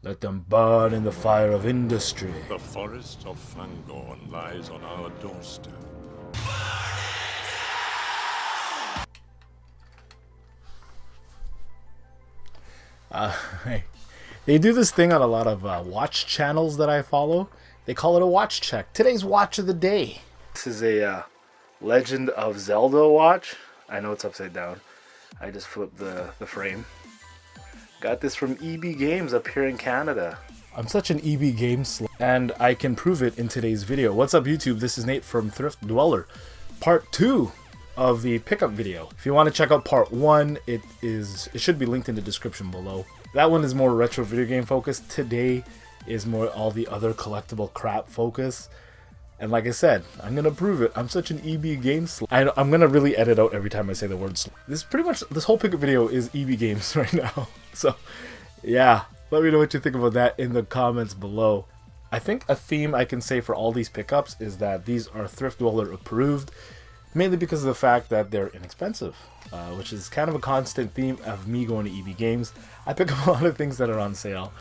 Let them burn in the fire of industry. The forest of Fangorn lies on our doorstep. They do this thing on a lot of watch channels that I follow. They call it a watch check. Today's watch of the day. This is a Legend of Zelda watch. I know it's upside down. I just flipped the frame. Got this from EB Games up here in Canada. I'm such an EB Games and I can prove it in today's video. What's up YouTube? This is Nate from Thrift Dweller. Part 2 of the pickup video. If you want to check out part 1, it should be linked in the description below. That one is more retro video game focused. Today is more all the other collectible crap focus. And like I said, I'm gonna prove it. I'm such an EB Games. I'm gonna really edit out every time I say the word. This whole pickup video is EB Games right now. So yeah, let me know what you think about that in the comments below. I think a theme I can say for all these pickups is that these are Thrift Dweller approved, mainly because of the fact that they're inexpensive, which is kind of a constant theme of me going to EB Games. I pick up a lot of things that are on sale.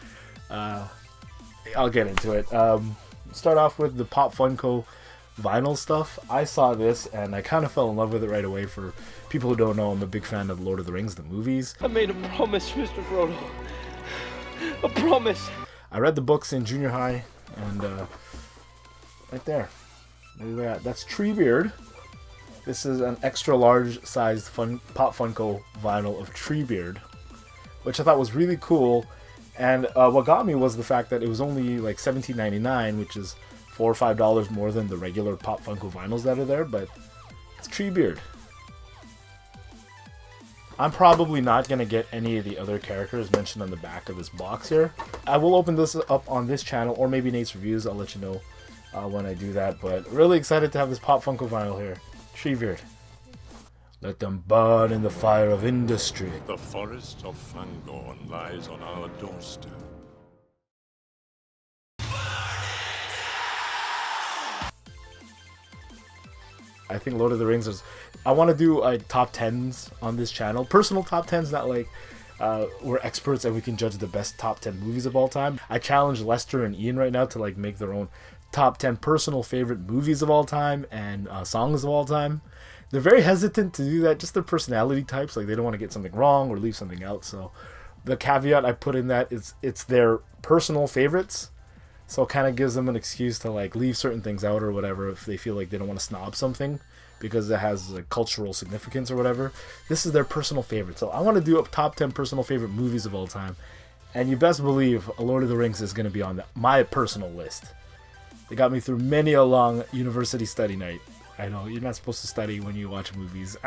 I'll get into it. Start off with the Pop Funko vinyl stuff. I saw this and I kind of fell in love with it right away. For people who don't know, I'm a big fan of Lord of the Rings, the movies. I made a promise, Mr. Frodo. A promise. I read the books in junior high, and right there, that's Treebeard. This is an extra large sized Pop Funko vinyl of Treebeard, which I thought was really cool. And what got me was the fact that it was only like $17.99, which is $4 or $5 more than the regular Pop Funko vinyls that are there, but it's Treebeard. I'm probably not going to get any of the other characters mentioned on the back of this box here. I will open this up on this channel, or maybe Nate's Reviews. I'll let you know when I do that, but really excited to have this Pop Funko vinyl here. Treebeard. Let them burn in the fire of industry. The forest of Fangorn lies on our doorstep. I think Lord of the Rings is... I want to do like top 10s on this channel. Personal top 10s, not like we're experts and we can judge the best top 10 movies of all time. I challenge Lester and Ian right now to like make their own top 10 personal favorite movies of all time and songs of all time. They're very hesitant to do that, just their personality types. Like they don't want to get something wrong or leave something out. So the caveat I put in that is it's their personal favorites. So it kind of gives them an excuse to like leave certain things out or whatever if they feel like they don't want to snob something because it has like cultural significance or whatever. This is their personal favorite. So I want to do a top 10 personal favorite movies of all time. And you best believe A Lord of the Rings is going to be on my personal list. They got me through many a long university study night. I know, you're not supposed to study when you watch movies.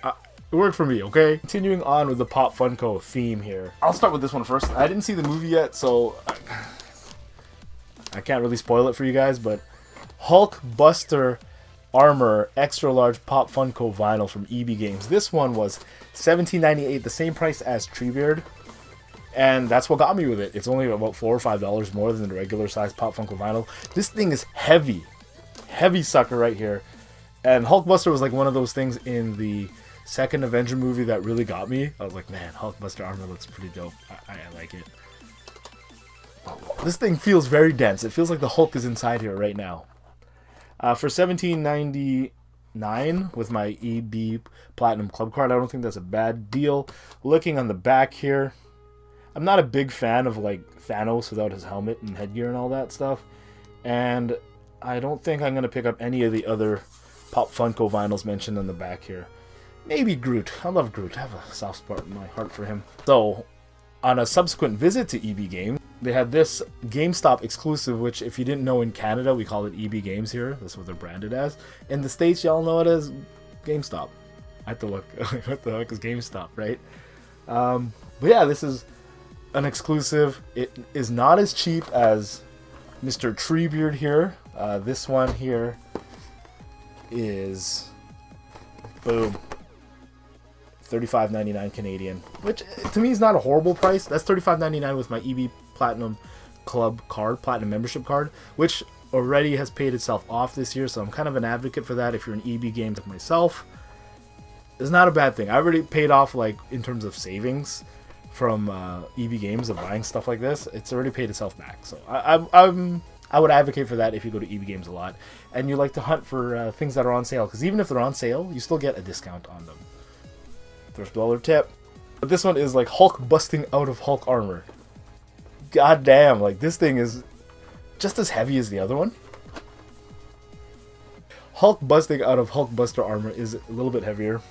It worked for me, okay? Continuing on with the Pop Funko theme here. I'll start with this one first. I didn't see the movie yet, so I can't really spoil it for you guys, but Hulk Buster Armor Extra Large Pop Funko Vinyl from EB Games. This one was $17.98, the same price as Treebeard. And that's what got me with it. It's only about $4 or $5 more than the regular size Pop Funko Vinyl. This thing is heavy. Heavy sucker right here. And Hulkbuster was like one of those things in the second Avenger movie that really got me. I was like, man, Hulkbuster armor looks pretty dope. I like it. This thing feels very dense. It feels like the Hulk is inside here right now. For $17.99 with my EB Platinum Club card, I don't think that's a bad deal. Looking on the back here, I'm not a big fan of like Thanos without his helmet and headgear and all that stuff. And I don't think I'm going to pick up any of the other Pop Funko vinyls mentioned on the back here. Maybe Groot. I love Groot. I have a soft spot in my heart for him. So, on a subsequent visit to EB Games, they had this GameStop exclusive, which if you didn't know, in Canada, we call it EB Games here. That's what they're branded as. In the States, y'all know it as GameStop. I have to look. What the heck is GameStop, right? But yeah, this is an exclusive. It is not as cheap as Mr. Treebeard here. This one here is, boom, $35.99 Canadian, which to me is not a horrible price. That's $35.99 with my EB Platinum Club card, Platinum membership card, which already has paid itself off this year, so I'm kind of an advocate for that. If you're an EB Games like myself, it's not a bad thing. I already paid off, like, in terms of savings, from EB Games of buying stuff like this, it's already paid itself back. So I would advocate for that if you go to EB Games a lot and you like to hunt for things that are on sale, because even if they're on sale, you still get a discount on them. Thrift Dweller tip. But this one is like Hulk busting out of Hulk armor. God damn, like this thing is just as heavy as the other one. Hulk busting out of Hulk Buster armor is a little bit heavier.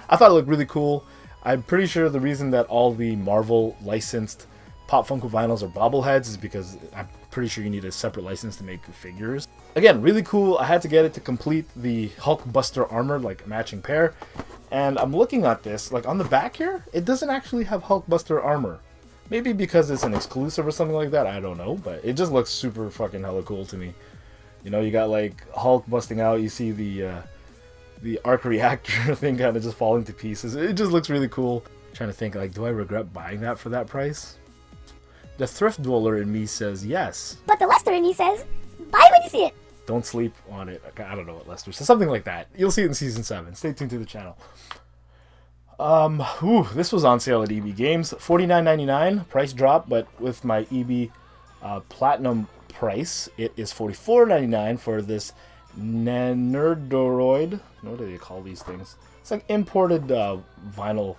I thought it looked really cool. I'm pretty sure the reason that all the Marvel licensed Pop Funko vinyls are bobbleheads is because I'm pretty sure you need a separate license to make figures. Again, really cool. I had to get it to complete the Hulk Buster armor, like a matching pair. And I'm looking at this, like on the back here, it doesn't actually have Hulk Buster armor. Maybe because it's an exclusive or something like that, I don't know. But it just looks super fucking hella cool to me. You know, you got like Hulk busting out, you see the arc reactor thing kind of just falling to pieces. It just looks really cool. I'm trying to think, like, do I regret buying that for that price? The Thrift Dweller in me says yes. But the Lester in me says, buy when you see it. Don't sleep on it. I don't know what Lester says. Something like that. You'll see it in Season 7. Stay tuned to the channel. This was on sale at EB Games. $49.99. Price drop, but with my EB Platinum price, it is $44.99 for this Nerdoroid. What do they call these things? It's like imported vinyl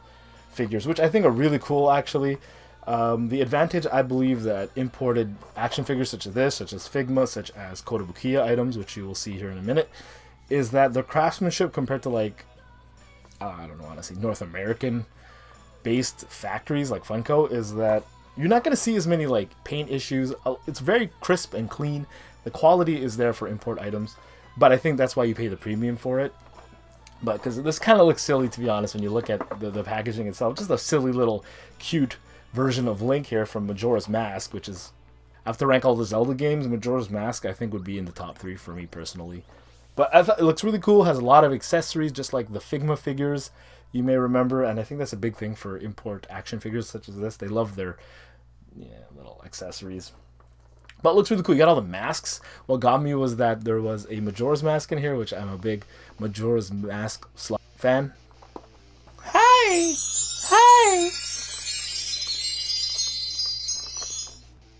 figures, which I think are really cool, actually. The advantage, I believe, that imported action figures such as this, such as Figma, such as Kotobukiya items, which you will see here in a minute, is that the craftsmanship compared to, like, I don't know, honestly, North American based factories like Funko, is that you're not going to see as many, like, paint issues. It's very crisp and clean. The quality is there for import items, but I think that's why you pay the premium for it. But because this kind of looks silly, to be honest, when you look at the packaging itself. Just a silly little cute version of Link here from Majora's Mask, which is, after rank all the Zelda games, Majora's Mask I think would be in the top 3 for me personally. But I thought it looks really cool, has a lot of accessories, just like the Figma figures you may remember, and I think that's a big thing for import action figures such as this. They love their little accessories. But it looks really cool. You got all the masks. What got me was that there was a Majora's Mask in here, which I'm a big Majora's Mask fan. Hi! Hi!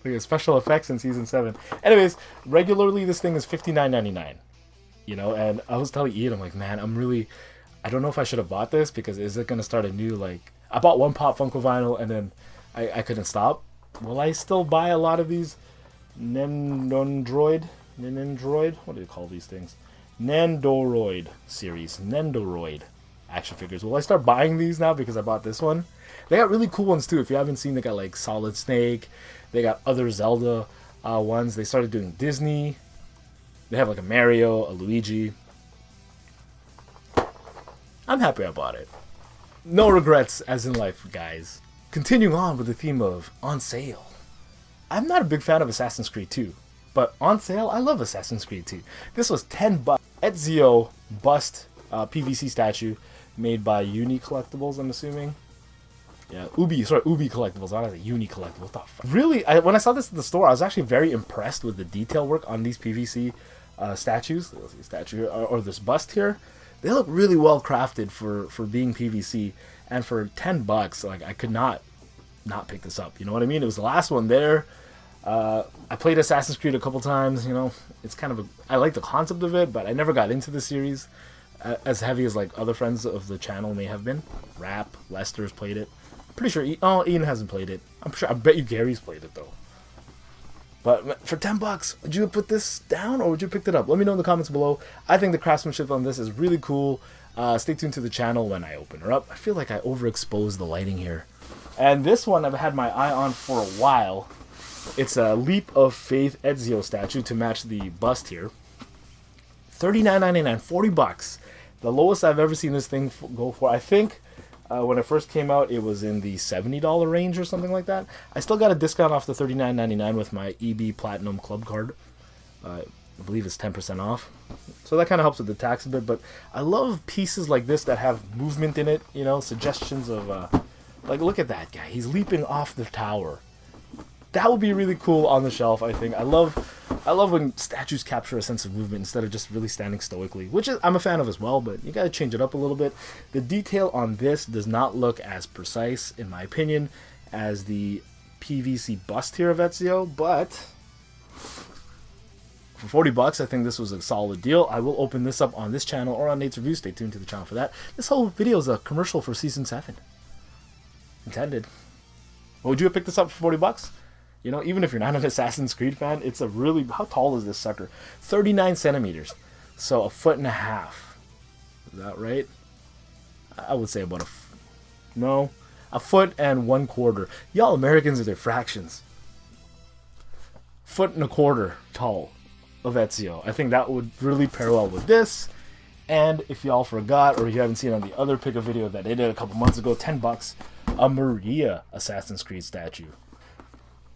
Look at special effects in Season 7. Anyways, regularly this thing is $59.99. You know, and I was telling Ian, I'm like, man, I don't know if I should have bought this, because is it going to start a new, like, I bought one Pop Funko vinyl and then I couldn't stop. Will I still buy a lot of these Nendoroid? What do you call these things? Nendoroid series. Nendoroid action figures. Will I start buying these now because I bought this one? They got really cool ones too. If you haven't seen, they got like Solid Snake. They got other Zelda ones. They started doing Disney. They have like a Mario, a Luigi. I'm happy I bought it. No regrets as in life, guys. Continuing on with the theme of on sale. I'm not a big fan of Assassin's Creed 2, but on sale, I love Assassin's Creed 2. This was $10. Ezio bust PVC statue made by Uni Collectibles, I'm assuming. Yeah, Ubi Collectibles, not as a Uni Collectible. What the fuck? Really, when I saw this at the store, I was actually very impressed with the detail work on these PVC statues. Or this bust here. They look really well crafted for being PVC, and for $10, like, I could not pick this up. You know what I mean? It was the last one there. I played Assassin's Creed a couple times. You know, it's kind of I like the concept of it, but I never got into the series as heavy as like other friends of the channel may have been. Rap, Lester's played it. I'm pretty sure Ian hasn't played it. I bet you Gary's played it though. But for $10, would you put this down or would you pick it up? Let me know in the comments below. I think the craftsmanship on this is really cool. Stay tuned to the channel when I open her up. I feel like I overexposed the lighting here. And this one I've had my eye on for a while. It's a Leap of Faith Ezio statue to match the bust here. $39.99, $40. The lowest I've ever seen this thing go for. I think when it first came out, it was in the $70 range or something like that. I still got a discount off the $39.99 with my EB Platinum Club card. I believe it's 10% off. So that kind of helps with the tax a bit. But I love pieces like this that have movement in it. You know, suggestions of, like, look at that guy. He's leaping off the tower. That would be really cool on the shelf, I think. I love when statues capture a sense of movement instead of just really standing stoically, which I'm a fan of as well, but you gotta change it up a little bit. The detail on this does not look as precise, in my opinion, as the PVC bust here of Ezio, but for 40 bucks, I think this was a solid deal. I will open this up on this channel or on Nate's Review. Stay tuned to the channel for that. This whole video is a commercial for Season 7. Intended. Would you have picked this up for 40 bucks? You know, even if you're not an Assassin's Creed fan, it's a really... How tall is this sucker? 39 centimeters. So a foot and a half. Is that right? I would say about no. A foot and 1/4. Y'all Americans are their fractions. Foot and a quarter tall of Ezio. I think that would really pair well with this. And if y'all forgot or you haven't seen on the other pick a video that I did a couple months ago, 10 bucks, a Maria Assassin's Creed statue.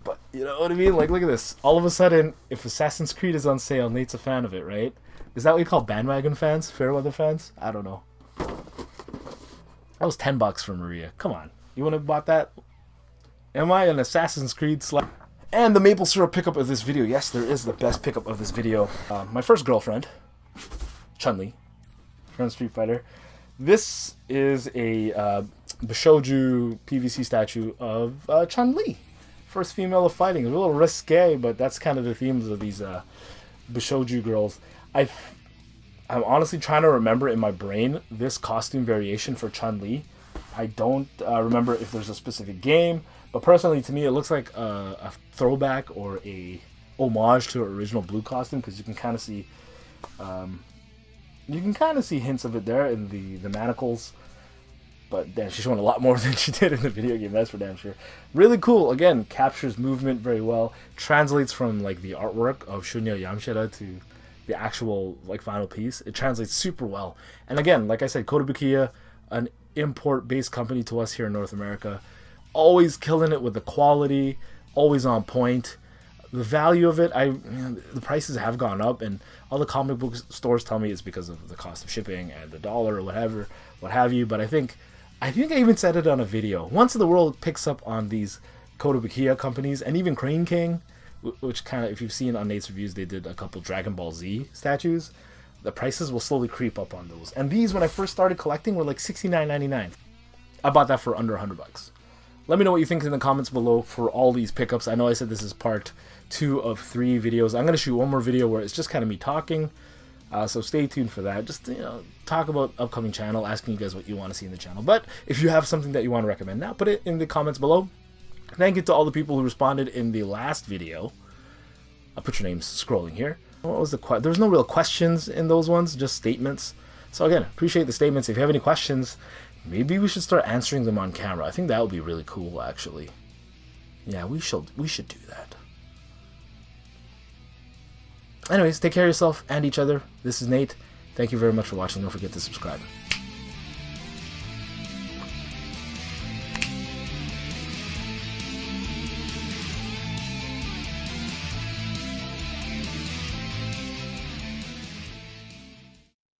But you know what I mean? Like, look at this. All of a sudden, if Assassin's Creed is on sale, Nate's a fan of it, right? Is that what you call bandwagon fans? Fairweather fans? I don't know. That was 10 bucks for Maria. Come on. You wouldn't have bought that? Am I an Assassin's Creed slut? And the maple syrup pickup of this video. Yes, there is the best pickup of this video. My first girlfriend, Chun-Li, from Street Fighter. This is a Bishoujo PVC statue of Chun-Li. First female of fighting. A little risque, but that's kind of the themes of these Bishoujo girls. I'm honestly trying to remember in my brain this costume variation for Chun-Li. I don't remember if there's a specific game, but personally to me it looks like a throwback or a homage to her original blue costume, because you can kind of see hints of it there in the manacles. But damn, she's showing a lot more than she did in the video game, that's for damn sure. Really cool. Again, captures movement very well. Translates from like the artwork of Shunya Yamashita to the actual like final piece. It translates super well. And again, like I said, Kotobukiya, an import-based company to us here in North America, always killing it with the quality, always on point. The value of it, the prices have gone up, and all the comic book stores tell me it's because of the cost of shipping and the dollar or whatever, what have you. But I think I even said it on a video. Once the world picks up on these Kotobukiya companies, and even Crane King, which kind of, if you've seen on Nate's Reviews, they did a couple Dragon Ball Z statues, the prices will slowly creep up on those. And these, when I first started collecting, were like $69.99. I bought that for under 100 bucks. Let me know what you think in the comments below for all these pickups. I know I said this is part 2 of 3 videos. I'm going to shoot one more video where it's just kind of me talking. So stay tuned for that. Just, talk about upcoming channel, asking you guys what you want to see in the channel. But if you have something that you want to recommend now, put it in the comments below. Thank you to all the people who responded in the last video. I'll put your names scrolling here. What was there was no real questions in those ones, just statements. So again, appreciate the statements. If you have any questions, maybe we should start answering them on camera. I think that would be really cool, actually. Yeah, we should do that. Anyways, take care of yourself and each other. This is Nate. Thank you very much for watching. Don't forget to subscribe.